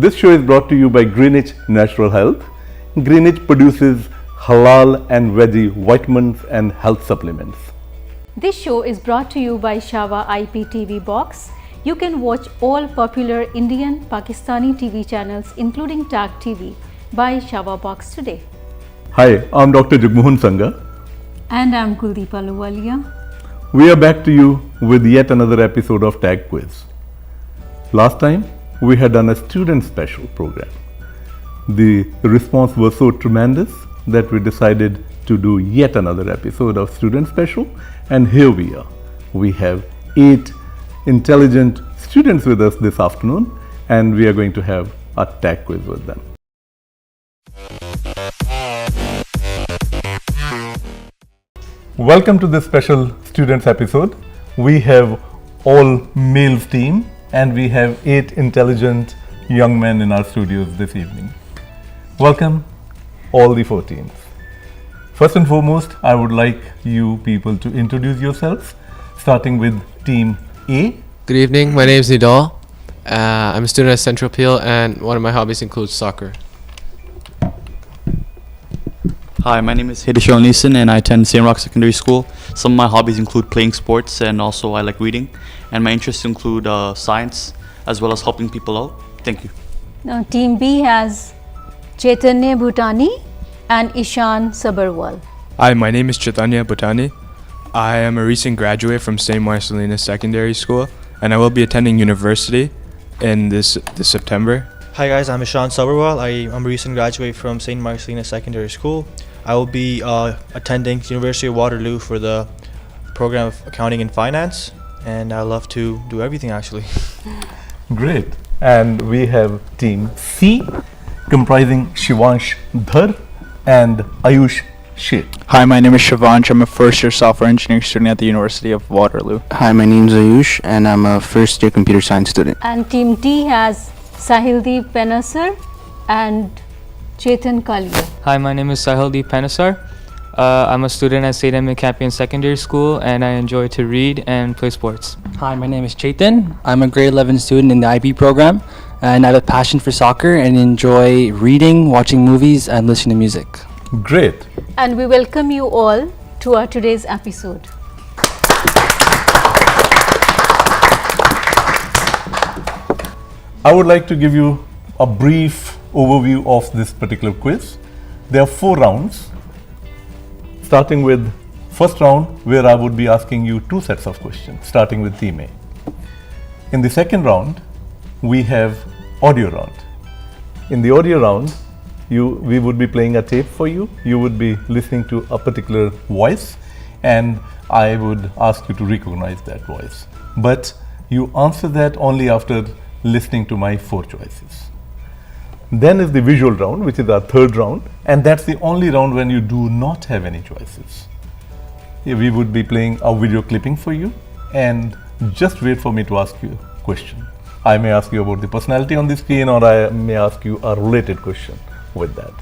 This show is brought to you by Greenwich Natural Health. Greenwich produces halal and veggie vitamins and health supplements. This show is brought to you by Shava IPTV Box. You can watch all popular Indian, Pakistani TV channels including Tag TV by Shava Box today. Hi, I'm Dr. Jagmohan Sangha. And I'm Kuldeepa Luwalia. We are back to you with yet another episode of Tag Quiz. Last time, we had done a student special program. The response was so tremendous that we decided to do yet another episode of student special, and here we are. We have 8 intelligent students with us this afternoon, and we are going to have a tag quiz with them. Welcome to this special students episode. We have all males team, and we have 8 intelligent young men in our studios this evening. Welcome all the 4 teams. First and foremost, I would like you people to introduce yourselves, starting with team A. Good evening, my name is Nidal. I'm a student at Central Peel and one of my hobbies includes soccer. Hi, my name is Hideshwar Neeson and I attend St. Roch Secondary School. Some of my hobbies include playing sports and also I like reading. And my interests include science as well as helping people out. Thank you. Now, team B has Chaitanya Bhutani and Ishan Sabarwal. Hi, my name is Chaitanya Bhutani. I am a recent graduate from St. Marcelina Secondary School and I will be attending university in this September. Hi guys, I'm Ishan Sabarwal. I'm a recent graduate from St. Marcelina Secondary School. I will be attending University of Waterloo for the program of Accounting and Finance, and I love to do everything actually. Great. And we have team C, comprising Shivansh Dhar and Ayush Sheth. Hi, my name is Shivansh. I'm a first-year software engineering student at the University of Waterloo. Hi, my name is Ayush and I'm a first-year computer science student. And team D has Sahildeep Penasar and Chetan Kalia. Hi, my name is Sahildeep Penasar. I'm a student at St. Edmund Campion Secondary School and I enjoy to read and play sports. Hi, my name is Chetan. I'm a grade 11 student in the IB program and I have a passion for soccer and enjoy reading, watching movies and listening to music. Great. And we welcome you all to our today's episode. I would like to give you a brief overview of this particular quiz. There are 4 rounds, starting with first round where I would be asking you 2 sets of questions, starting with team A. In the second round, we have audio round. In the audio round, we would be playing a tape for you. You would be listening to a particular voice and I would ask you to recognize that voice. But you answer that only after listening to my 4 choices. Then is the visual round, which is our third round, and that's the only round when you do not have any choices. We would be playing a video clipping for you and just wait for me to ask you a question. I may ask you about the personality on the screen or I may ask you a related question with that.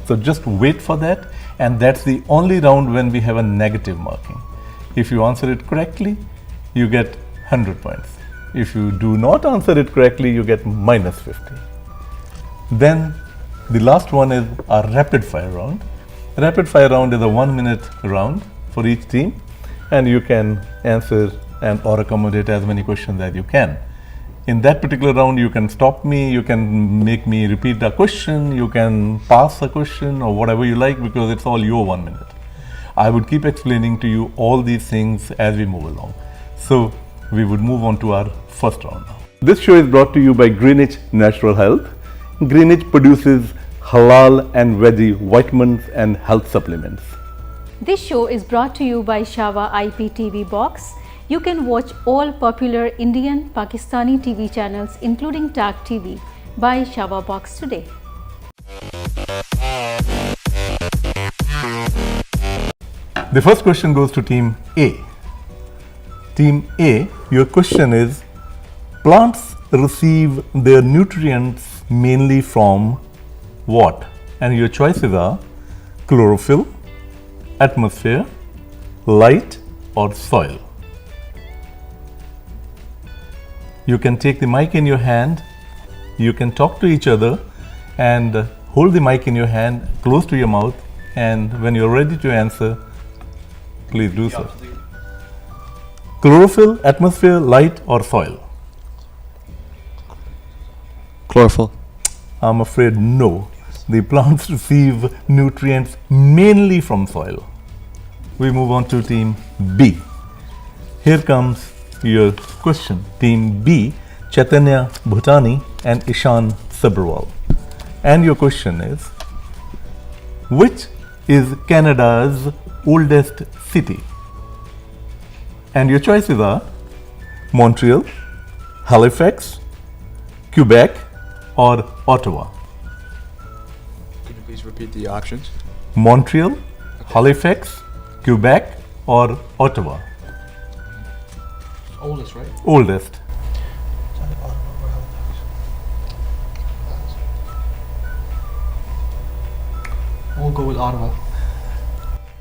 So just wait for that, and that's the only round when we have a negative marking. If you answer it correctly, you get 100 points. If you do not answer it correctly, you get minus 50. Then the last one is a rapid fire round. Rapid fire round is a 1-minute round for each team, and you can answer and or accommodate as many questions as you can. In that particular round, you can stop me, you can make me repeat a question, you can pass a question or whatever you like, because it's all your 1 minute. I would keep explaining to you all these things as we move along. So we would move on to our first round now. This show is brought to you by Greenwich Natural Health. Greenwich produces halal and veggie vitamins and health supplements. This show is brought to you by Shava IPTV Box. You can watch all popular Indian, Pakistani TV channels including Tag TV by Shava Box today. The first question goes to team A. Team A, your question is, plants receive their nutrients mainly from what? And your choices are chlorophyll, atmosphere, light or soil. You can take the mic in your hand You can talk to each other and hold the mic in your hand close to your mouth, and when you're ready to answer, please do so. Chlorophyll, atmosphere, light, or soil? Chlorophyll. I'm afraid no. The plants receive nutrients mainly from soil. We move on to team B. Here comes your question. Team B, Chaitanya Bhutani and Ishan Sabharwal. And your question is, which is Canada's oldest city? And your choices are Montreal, Halifax, Quebec, or Ottawa. Can you please repeat the options? Montreal, Halifax, Quebec, or Ottawa? Oldest, right? Oldest. We'll go with Ottawa.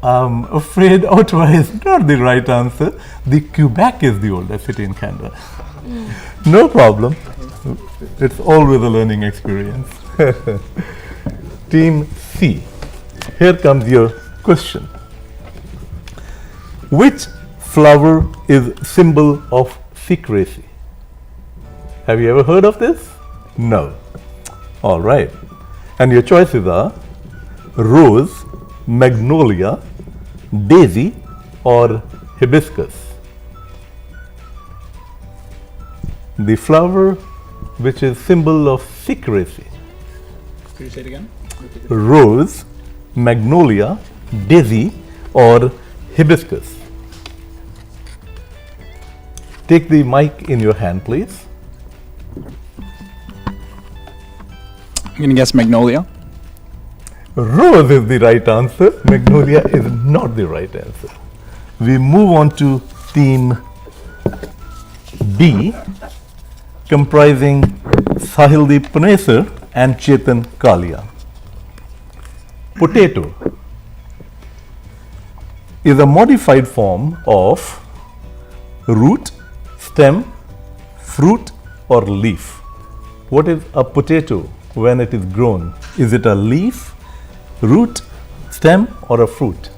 I'm afraid Ottawa is not the right answer. The Quebec is the oldest city in Canada. No problem. It's always a learning experience. Team C. Here comes your question. Which flower is symbol of secrecy? Have you ever heard of this? No. All right. And your choices are rose, magnolia, daisy, or hibiscus. The flower which is symbol of secrecy. Could you say it again? Rose, magnolia, daisy, or hibiscus. Take the mic in your hand, please. I'm gonna guess magnolia. Rose is the right answer. Magnolia is not the right answer. We move on to team B, comprising Sahildeep Punesar and Chetan Kalia. Potato is a modified form of root, stem, fruit, or leaf. What is a potato when it is grown? Is it a leaf, root, stem, or a fruit?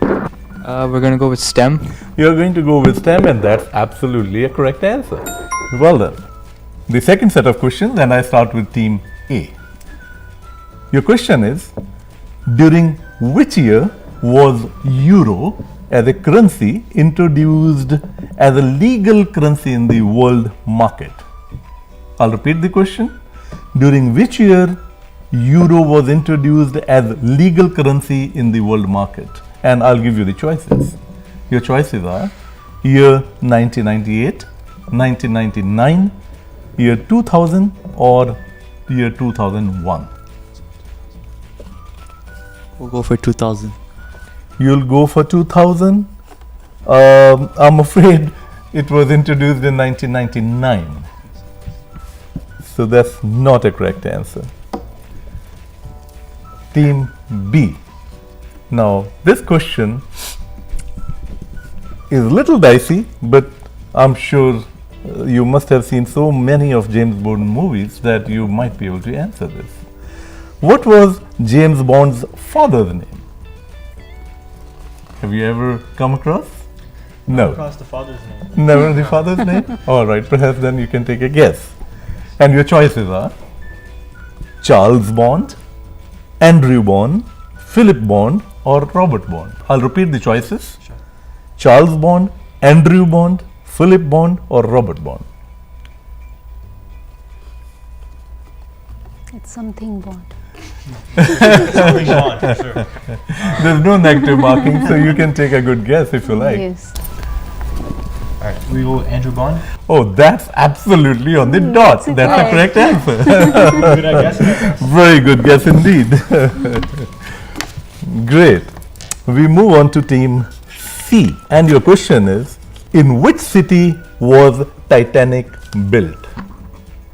We're gonna go with stem. You're going to go with stem, and that's absolutely a correct answer. Well done. The second set of questions, and I start with team A. Your question is, during which year was euro as a currency introduced as a legal currency in the world market? I'll repeat the question. During which year euro was introduced as legal currency in the world market? And I'll give you the choices. Your choices are year 1998, 1999, year 2000, or year 2001. We'll go for 2000. You'll go for 2000. I'm afraid it was introduced in 1999. So that's not a correct answer. Team B. Now, this question is a little dicey, but I'm sure you must have seen so many of James Bond movies that you might be able to answer this. What was James Bond's father's name? Have you ever come across? No. Across the father's name. Never the father's name? All right, perhaps then you can take a guess. And your choices are Charles Bond, Andrew Bond, Philip Bond, or Robert Bond. I'll repeat the choices. Sure. Charles Bond, Andrew Bond, Philip Bond, or Robert Bond. It's something Bond. Something Bond, for sure. There's no negative marking, so you can take a good guess if you like. Yes. All right, we go Andrew Bond. Oh, that's absolutely on the dot. That's a correct answer. Good, I guess. Very good guess indeed. Great. We move on to team C. And your question is, in which city was Titanic built?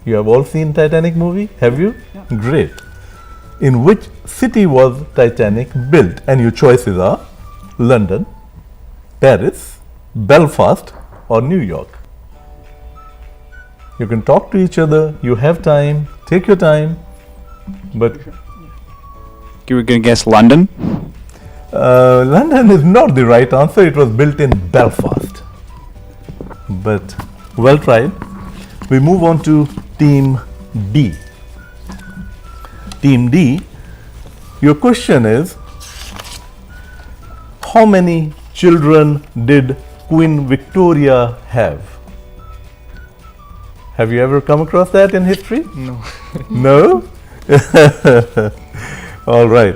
You have all seen Titanic movie, have you? Yeah. Great. In which city was Titanic built? And your choices are London, Paris, Belfast, or New York? You can talk to each other, you have time, take your time, but You were going to guess London? London is not the right answer. It was built in Belfast. But well tried. We move on to Team D. Team D, your question is, how many children did Queen Victoria have? Have you ever come across that in history? No. No? All right.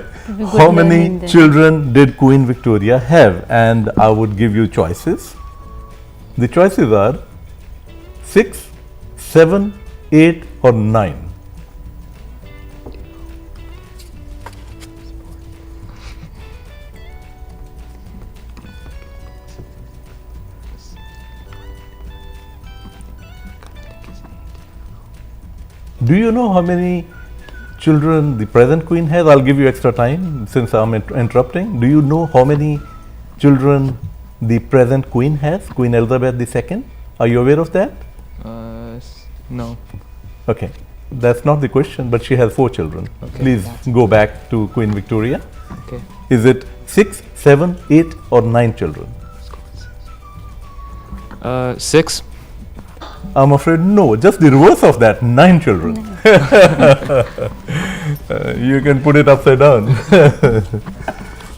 How many children did Queen Victoria have? And I would give you choices. The choices are 6, 7, 8 or 9. Do you know how many children the present queen has? I'll give you extra time since I'm interrupting. Do you know how many children the present queen has, Queen Elizabeth II? Are you aware of that? No. Okay, that's not the question, but she has 4 children. Okay. Please go back to Queen Victoria. Okay. Is it 6, 7, 8 or 9 children? 6. I'm afraid no, just the reverse of that, 9 children. You can put it upside down.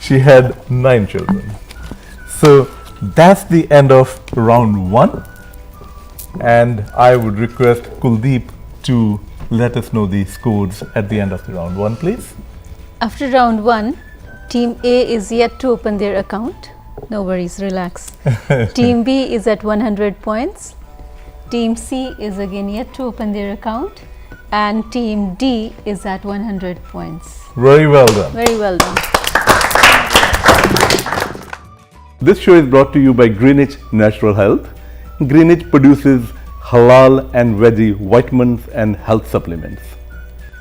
She had 9 children. So that's the end of round 1. And I would request Kuldeep to let us know the scores at the end of the round 1, please. After round 1, Team A is yet to open their account. No worries, relax. Team B is at 100 points. Team C is again yet to open their account. And Team D is at 100 points. Very well done. Very well done. This show is brought to you by Greenwich Natural Health. Greenwich produces halal and veggie vitamins and health supplements.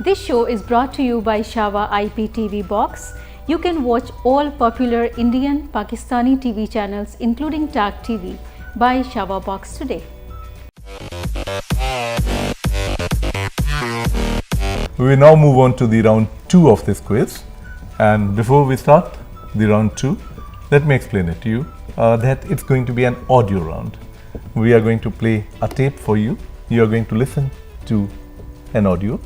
This show is brought to you by Shawa IPTV Box. You can watch all popular Indian, Pakistani TV channels including Tag TV. Buy Shawa Box today. We now move on to the round 2 of this quiz. And before we start the round 2, let me explain it to you that it's going to be an audio round. We are going to play a tape for you. You are going to listen to an audio.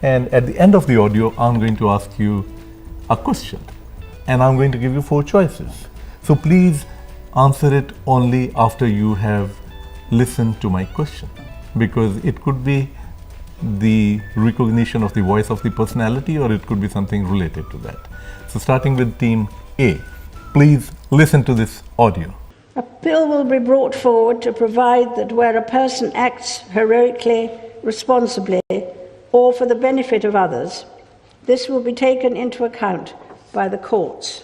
And at the end of the audio, I'm going to ask you a question. And I'm going to give you 4 choices. So please answer it only after you have listened to my question. Because it could be the recognition of the voice of the personality, or it could be something related to that. So starting with Team A, please listen to this audio. A bill will be brought forward to provide that where a person acts heroically, responsibly, or for the benefit of others, this will be taken into account by the courts.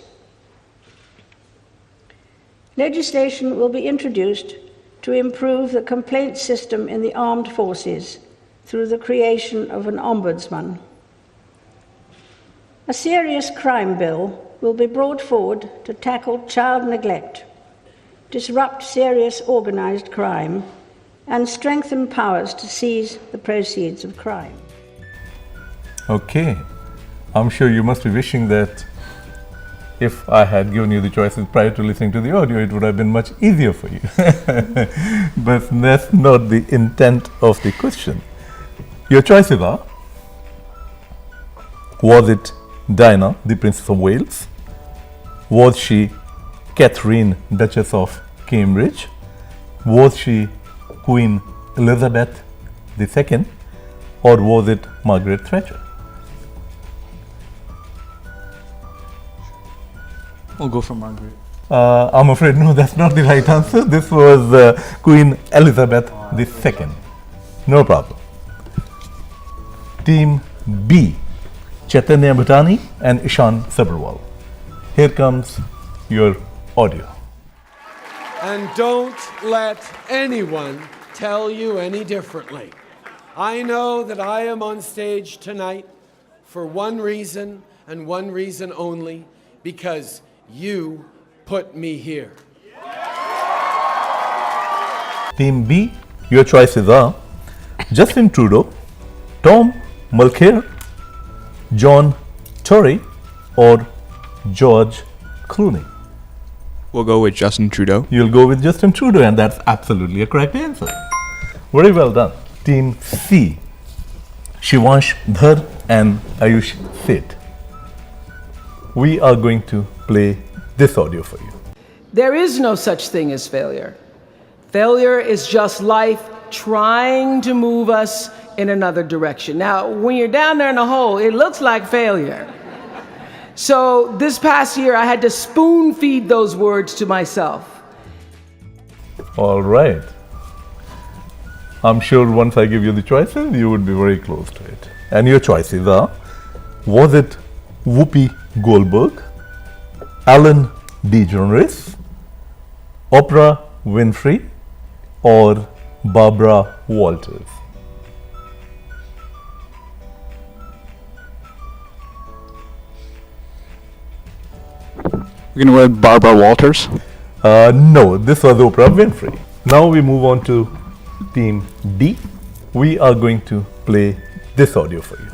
Legislation will be introduced to improve the complaint system in the armed forces through the creation of an ombudsman. A serious crime bill will be brought forward to tackle child neglect, disrupt serious organised crime, and strengthen powers to seize the proceeds of crime. Okay, I'm sure you must be wishing that if I had given you the choices prior to listening to the audio, it would have been much easier for you. But that's not the intent of the question. Your choices are: was it Diana, the Princess of Wales? Was she Catherine, Duchess of Cambridge? Was she Queen Elizabeth II? Or was it Margaret Thatcher? We'll go for Margaret. I'm afraid no, that's not the right answer. This was Queen Elizabeth II. No problem. Team B, Chaitanya Bhutani and Ishan Sabharwal. Here comes your audio. And don't let anyone tell you any differently. I know that I am on stage tonight for one reason and one reason only, because you put me here. Team B, your choices are Justin Trudeau, Tom Mulcair, John Tory, or George Clooney. We'll go with Justin Trudeau. You'll go with Justin Trudeau, and that's absolutely a correct answer. Very well done. Team C, Shivansh Dhar and Ayush Seth. We are going to play this audio for you. There is no such thing as failure. Failure is just life trying to move us in another direction. Now, when you're down there in the hole, it looks like failure. So this past year, I had to spoon feed those words to myself. All right. I'm sure once I give you the choices, you would be very close to it. And your choices are, was it Whoopi Goldberg, Ellen DeGeneres, Oprah Winfrey, or Barbara Walters? We're gonna go with Barbara Walters. No, this was Oprah Winfrey. Now we move on to Team D. We are going to play this audio for you.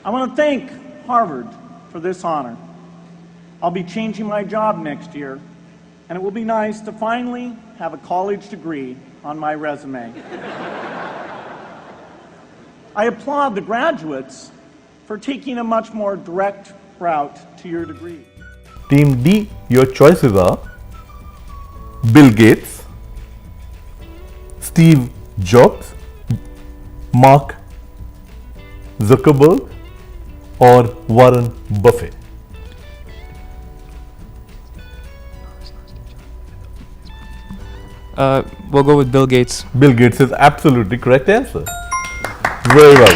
I want to thank Harvard for this honor. I'll be changing my job next year, and it will be nice to finally have a college degree on my resume. I applaud the graduates for taking a much more direct route to your degree. Team D, your choices are Bill Gates, Steve Jobs, Mark Zuckerberg, or Warren Buffett. We'll go with Bill Gates. Bill Gates is absolutely correct answer. Very well.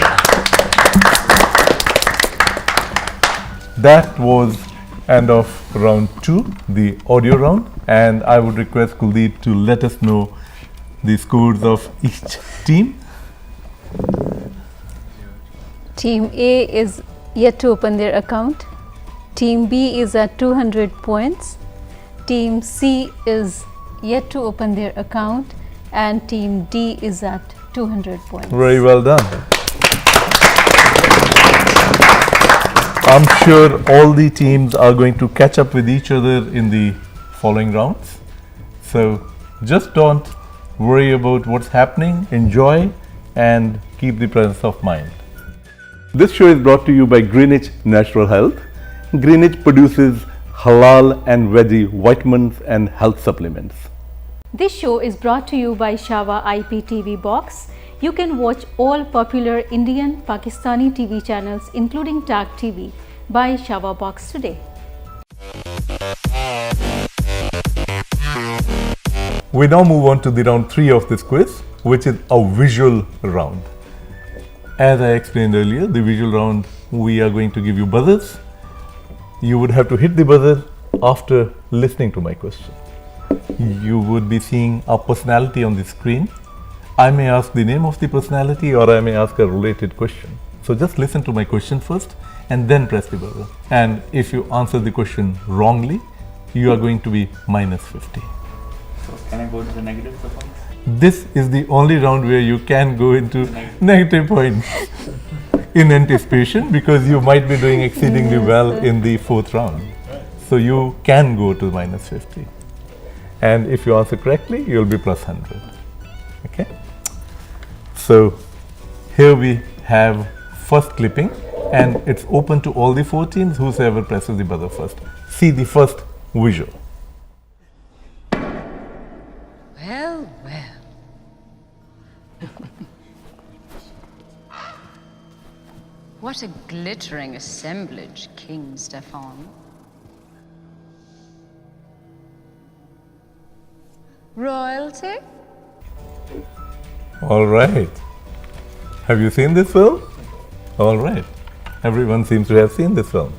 That was end of round 2, the audio round, and I would request Kuldeep to let us know the scores of each team. Team A is yet to open their account. Team B is at 200 points. Team C is yet to open their account, and Team D is at 200 points. Very well done. I'm sure all the teams are going to catch up with each other in the following rounds. So just don't worry about what's happening, enjoy and keep the presence of mind. This show is brought to you by Greenwich Natural Health. Greenwich produces halal and veggie vitamins and health supplements. This show is brought to you by Shava IPTV Box. You can watch all popular Indian, Pakistani TV channels including Tag TV by Shava Box today. We now move on to the round 3 of this quiz, which is a visual round. As I explained earlier, the visual round, we are going to give you buzzers. You would have to hit the buzzer after listening to my question. You would be seeing a personality on the screen. I may ask the name of the personality or I may ask a related question. So just listen to my question first and then press the buzzer. And if you answer the question wrongly, you are going to be minus 50. So can I go to the negative points? This is the only round where you can go into negative points in anticipation, because you might be doing exceedingly well in the 4th round. So you can go to minus 50. And if you answer correctly, you'll be plus 100. Okay? So here we have first clipping, and it's open to all the 4 teams, whosoever presses the buzzer first. See the first visual. Well, well. What a glittering assemblage, King Stefan. Royalty? All right. Have you seen this film? All right. Everyone seems to have seen this film.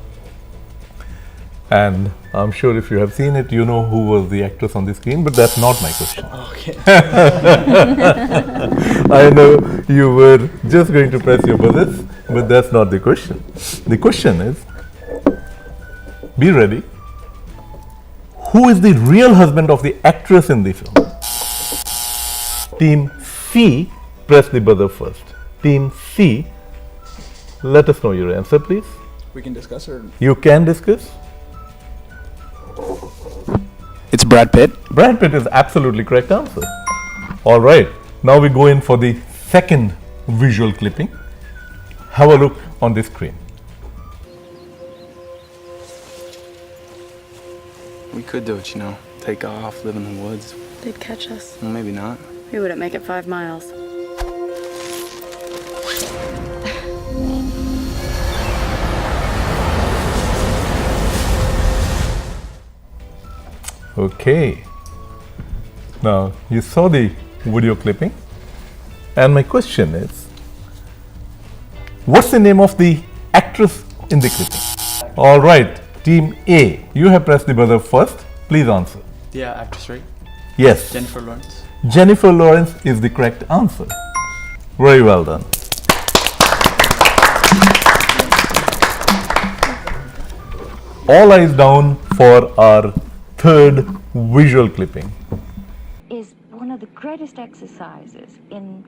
And I'm sure if you have seen it, you know who was the actress on the screen, but that's not my question. Okay. I know you were just going to press your buzzers, but that's not the question. The question is, be ready. Who is the real husband of the actress in the film? Team C, press the buzzer first. Team C, let us know your answer, please. We can discuss or You can discuss. it's Brad Pitt. Brad Pitt is absolutely correct answer. All right, now we go in for the second visual clipping. Have a look on the screen. We could do it, you know. Take off, live in the woods. They'd catch us. Well, maybe not. We wouldn't make it 5 miles. Okay. Now, you saw the video clipping, and my question is, what's the name of the actress in the clipping? All right, Team A, you have pressed the buzzer first. Please answer. Yeah, actress, right? Yes. Jennifer Lawrence. Jennifer Lawrence is the correct answer. Very well done. All eyes down for our third visual clipping. Is one of the greatest exercises in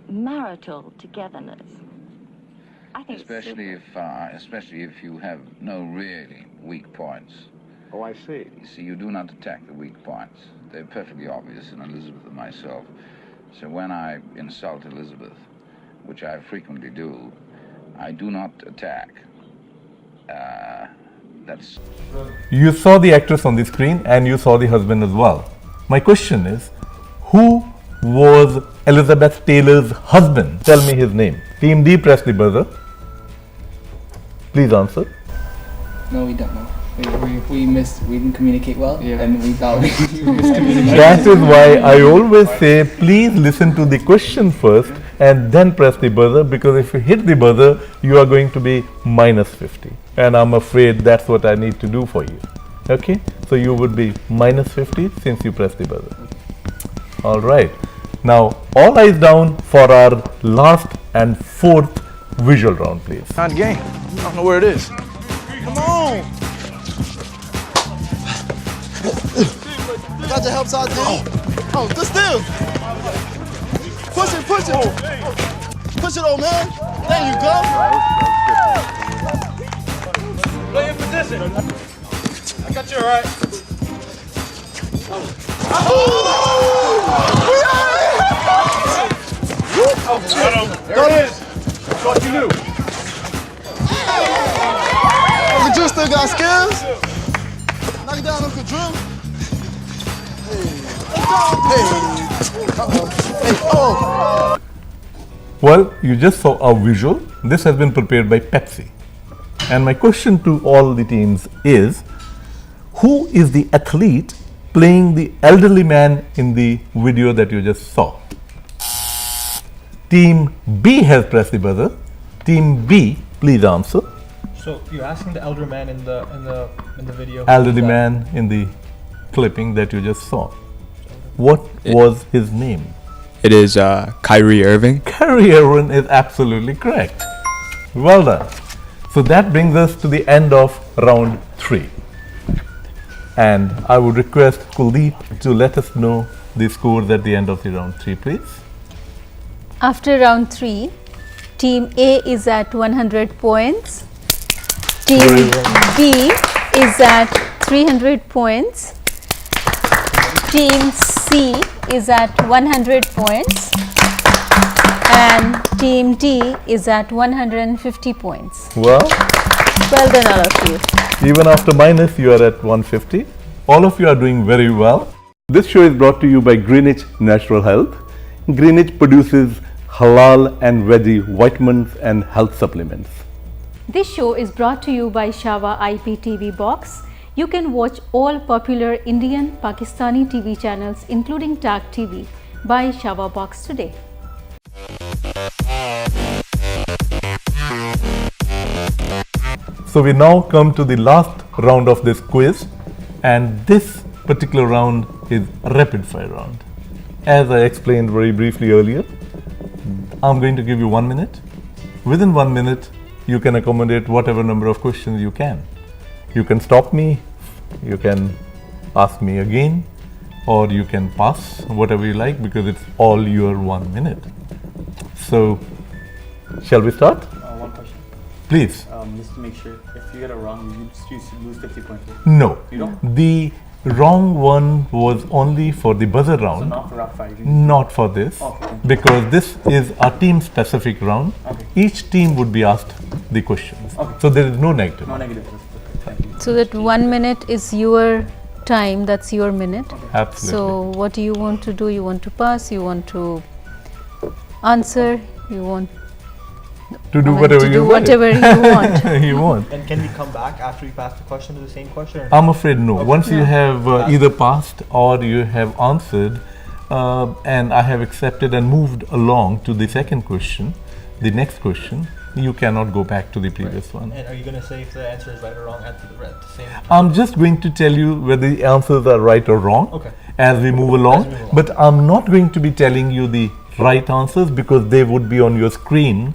marital togetherness. I think especially if you have no really weak points. Oh, I see. You see, you do not attack the weak points. They're perfectly obvious in Elizabeth and myself. So when I insult Elizabeth, which I frequently do, I do not attack. That's... You saw the actress on the screen and you saw the husband as well. My question is, who was Elizabeth Taylor's husband? Tell me his name. Team D, press the buzzer. Please answer. No, we don't know. We didn't communicate well, and we thought we miscommunicated. That is why I always say, please listen to the question first and then press the buzzer, because if you hit the buzzer, you are going to be minus 50. And I'm afraid that's what I need to do for you. Okay? So you would be minus 50 since you pressed the buzzer. All right. Now, all eyes down for our last and fourth visual round, please. Not game. I don't know where it is. Come on. Got your help side, dude. Oh, just still. Push it, push it. Push it, old man. There you go. Play in position. I got you all right. There it is. I thought you knew. Uncle Drew still got skills. Knock it down, Uncle Drew. Well, you just saw a visual. This has been prepared by Pepsi. And my question to all the teams is, who is the athlete playing the elderly man in the video that you just saw? Team B has pressed the buzzer. Team B, please answer. So you're asking the elder man in the video. Elderly man in the clipping that you just saw. What was his name? It is Kyrie Irving. Kyrie Irving is absolutely correct. Well done. So that brings us to the end of round 3. And I would request Kuldeep to let us know the scores at the end of the round 3, please. After round 3, Team A is at 100 points. Team B is at 300 points. Team C is at 100 points. And Team D is at 150 points. Well done, all of you. Even after minus, you are at 150. All of you are doing very well. This show is brought to you by Greenwich Natural Health. Greenwich produces halal and veggie vitamins and health supplements. This show is brought to you by Shava IPTV Box. You can watch all popular Indian, Pakistani TV channels including Tag TV. Buy Shava Box today. So we now come to the last round of this quiz, and this particular round is a rapid fire round. As I explained very briefly earlier, I'm going to give you 1 minute. Within 1 minute, you can accommodate whatever number of questions you can. You can stop me, you can ask me again, or you can pass, whatever you like, because it's all your 1 minute. So, shall we start? One question. Please. Just to make sure, if you get it wrong, you lose 50 points. No. You don't? The wrong one was only for the buzzer round. So not for round 5. Not for this. Okay. Because this is a team specific round. Okay. Each team would be asked the questions. Okay. So there is no negative. No negative. Thank you. So that 1 minute is your time, that's your minute. Absolutely. So what do you want to do? You want to pass, you want to answer, you want to do I mean, whatever to you do want. whatever you want. You want. And can we come back after we pass the question to the same question? Or I'm afraid no. Okay. Once you have either passed or you have answered, and I have accepted and moved along to the second question, the next question, you cannot go back to the previous one. And are you going to say if the answer is right or wrong at the same time? I'm just going to tell you whether the answers are right or wrong as we move along. But I'm not going to be telling you the right answers because they would be on your screen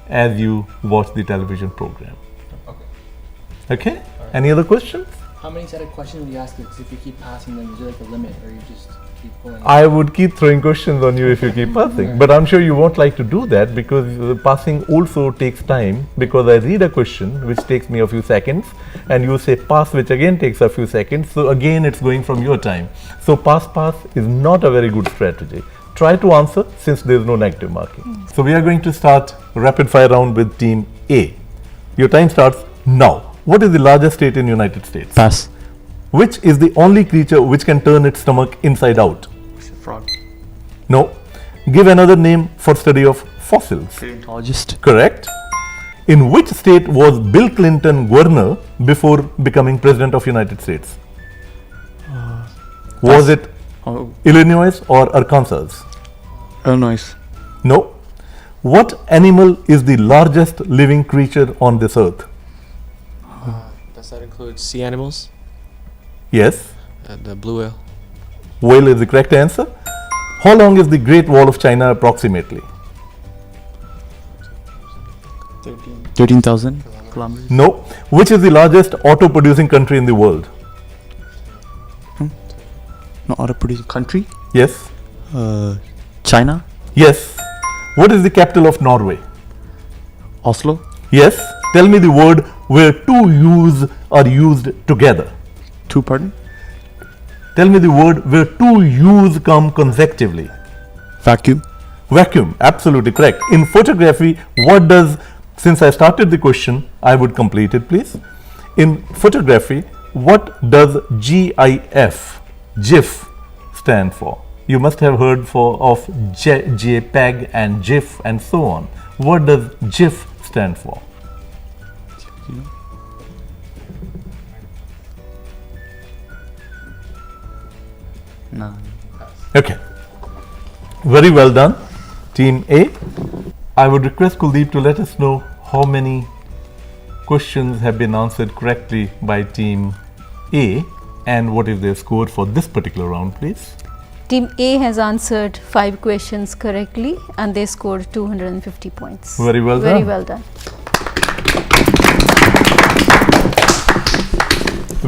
as you watch the television program. Okay? Any other questions? How many set of questions would you ask? Because if you keep passing them, is there like a limit, or you just keep pulling? I would keep throwing questions on you if you keep passing. But I'm sure you won't like to do that because passing also takes time, because I read a question which takes me a few seconds and you say pass, which again takes a few seconds. So again it's going from your time. So pass is not a very good strategy. Try to answer since there is no negative marking. So we are going to start rapid fire round with team A. Your time starts now. What is the largest state in United States? Pass. Which is the only creature which can turn its stomach inside out? Frog. No. Give another name for study of fossils. Paleontologist. Correct. In which state was Bill Clinton governor before becoming president of United States? Was it Illinois or Arkansas? Illinois. No. What animal is the largest living creature on this earth? Does that include sea animals? Yes. The blue whale. Whale is the correct answer. How long is the Great Wall of China approximately? 13,000 kilometers. No. Which is the largest auto producing country in the world? No, auto producing country? Yes. China? Yes. What is the capital of Norway? Oslo? Yes. Tell me the word where two U's are used together. Two, pardon? Tell me the word where two U's come consecutively. Vacuum. Vacuum, absolutely correct. In photography, what does, since I started the question, I would complete it please. In photography, what does GIF stand for? You must have heard of JPEG and GIF and so on. What does GIF stand for? No. Okay. Very well done, Team A. I would request Kuldeep to let us know how many questions have been answered correctly by Team A and what is their score for this particular round, please. Team A has answered 5 questions correctly and they scored 250 points. Very well done. Very well done.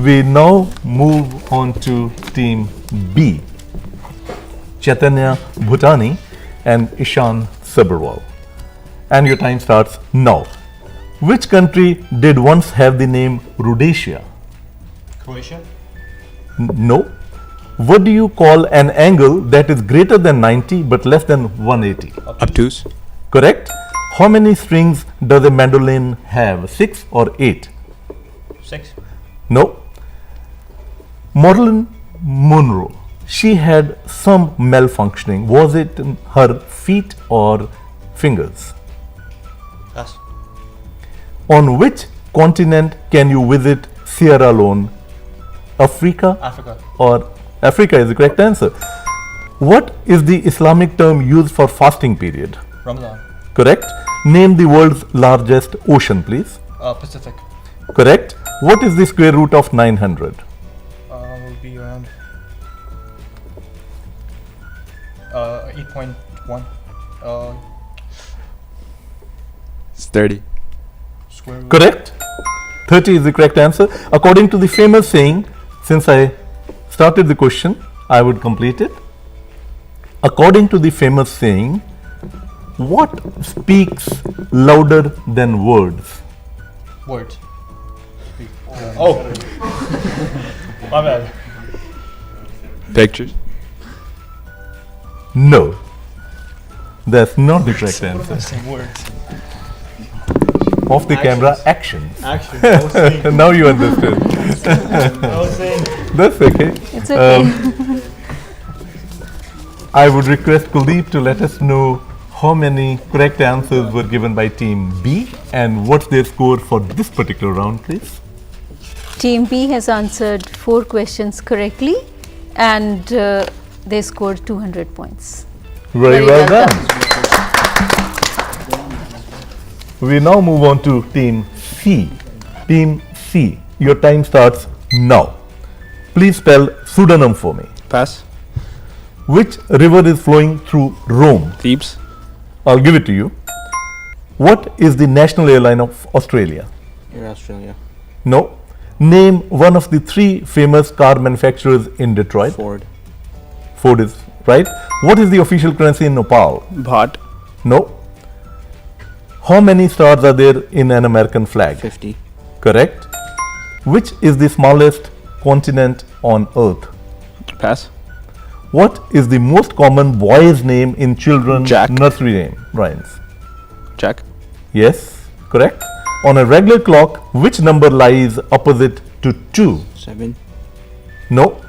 We now move on to Team B, Chaitanya Bhutani and Ishan Sabharwal. And your time starts now. Which country did once have the name Rhodesia? Croatia? No. What do you call an angle that is greater than 90 but less than 180? Obtuse. Correct. How many strings does a mandolin have? 6 or 8? 6. No. Marilyn Monroe, she had some malfunctioning. Was it her feet or fingers? Yes. On which continent can you visit Sierra Leone? Africa? Africa. Or Africa is the correct answer. What is the Islamic term used for fasting period? Ramadan. Correct. Name the world's largest ocean, please. Pacific. Correct. What is the square root of 900? Would be around 8.1. It's 30. Square root. Correct. 30 is the correct answer. According to the famous saying, since I started the question, I would complete it. According to the famous saying, what speaks louder than words? Words. Oh. My bad. Pictures. No. That's not the correct answer. Words. Off the camera, actions. Actions. I was saying. Now you understood. I was saying. That's okay. It's okay. I would request Kuldeep to let us know how many correct answers were given by Team B and what's their score for this particular round, please. Team B has answered 4 questions correctly and they scored 200 points. Very well done. We now move on to Team C. Team C, your time starts now. Please spell pseudonym for me. Pass. Which river is flowing through Rome? Thebes. I'll give it to you. What is the national airline of Australia? Air Australia. No. Name one of the 3 famous car manufacturers in Detroit. Ford. Ford is right. What is the official currency in Nepal? Baht. No. How many stars are there in an American flag? 50. Correct. Which is the smallest continent on Earth? Pass. What is the most common boy's name in children's Jack. nursery name rhymes? Jack. Yes, correct. On a regular clock, which number lies opposite to 2? 7. No.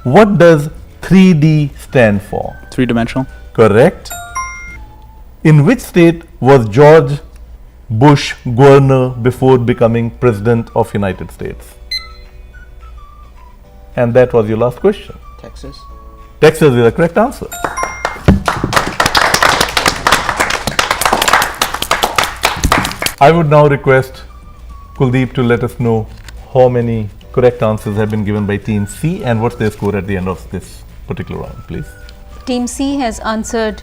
What does 3D stand for? 3-dimensional. Correct. In which state was George Bush governor before becoming president of United States? And that was your last question. Texas. Texas is the correct answer. I would now request Kuldeep to let us know how many correct answers have been given by Team C and what's their score at the end of this particular round, please. Team C has answered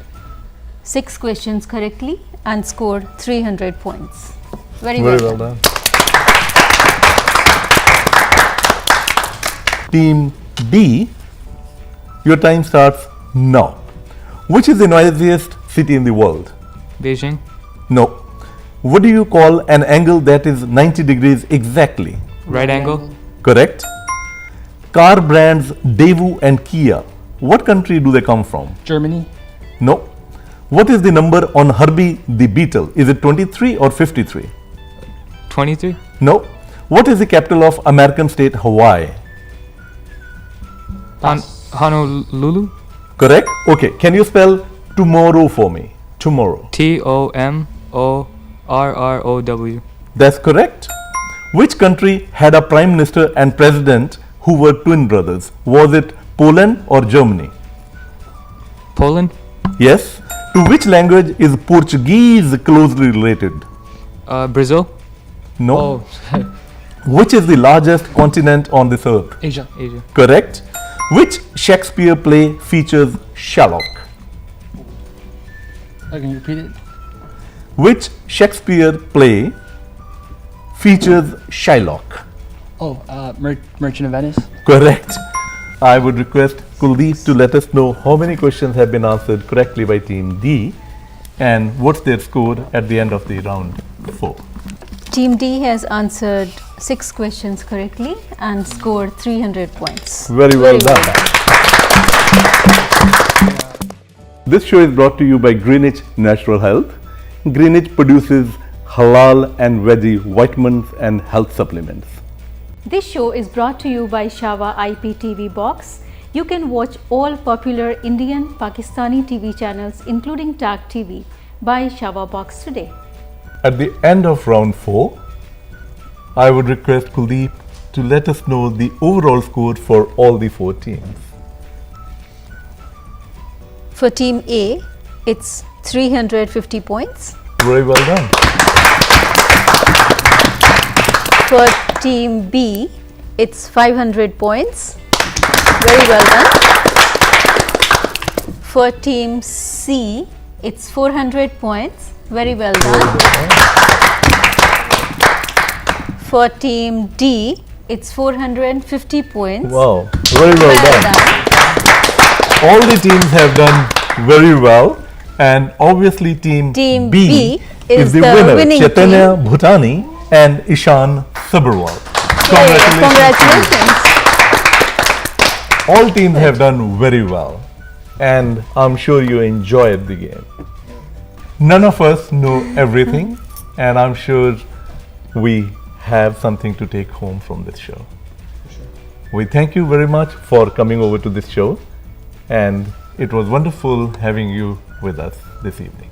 6 questions correctly and scored 300 points. Very well done. Team D, your time starts now. Which is the noisiest city in the world? Beijing. No. What do you call an angle that is 90 degrees exactly? Right angle. Correct. Car brands Daewoo and Kia, what country do they come from? Germany. No. What is the number on Herbie the Beetle? Is it 23 or 53? 23. No. What is the capital of American state Hawaii? Honolulu. Correct. Okay. Can you spell tomorrow for me? Tomorrow. Tomorrow. That's correct. Which country had a prime minister and president who were twin brothers? Was it Poland or Germany? Poland. Yes. To which language is Portuguese closely related? Brazil. No. Oh, Which is the largest continent on this earth? Asia. Correct. Which Shakespeare play features Shylock? Can you repeat it? Which Shakespeare play features Shylock? Oh, Merchant of Venice. Correct. I would request Kuldeep to let us know how many questions have been answered correctly by Team D and what's their score at the end of the round 4. Team D has answered 6 questions correctly and scored 300 points. Very well done. This show is brought to you by Greenwich Natural Health. Greenwich produces halal and veggie vitamins and health supplements. This show is brought to you by Shava IPTV Box. You can watch all popular Indian, Pakistani TV channels including Tag TV by Shava Box today. At the end of round 4, I would request Kuldeep to let us know the overall score for all the 4 teams. For Team A, it's 350 points. Very well done. For Team B, it's 500 points. Very well done. For Team C, it's 400 points. Very well done. For Team D, it's 450 points. Wow, very well done. All the teams have done very well, and obviously Team B is the winner, winning Chaitanya Bhutani and Ishan Sabharwal. Congratulations. All teams have done very well, and I'm sure you enjoyed the game. None of us know everything, and I'm sure we have something to take home from this show. We thank you very much for coming over to this show, and it was wonderful having you with us this evening.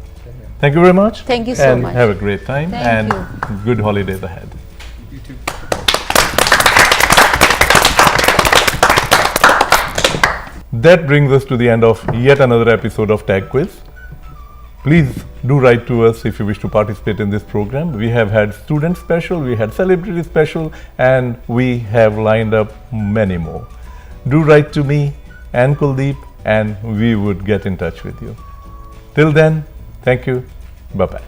Thank you very much. Thank you so and much. Have a great time Thank and you. good holidays ahead. You too. That brings us to the end of yet another episode of Tag Quiz. Please do write to us if you wish to participate in this program. We have had student special, we had celebrity special, and we have lined up many more. Do write to me and Kuldeep, and we would get in touch with you. Till then, thank you. Bye-bye.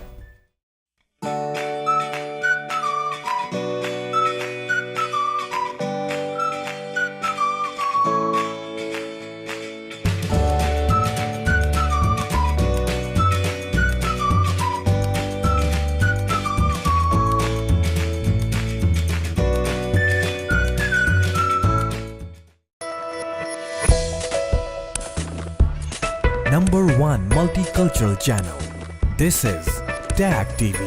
#1 multicultural channel. This is Tag TV.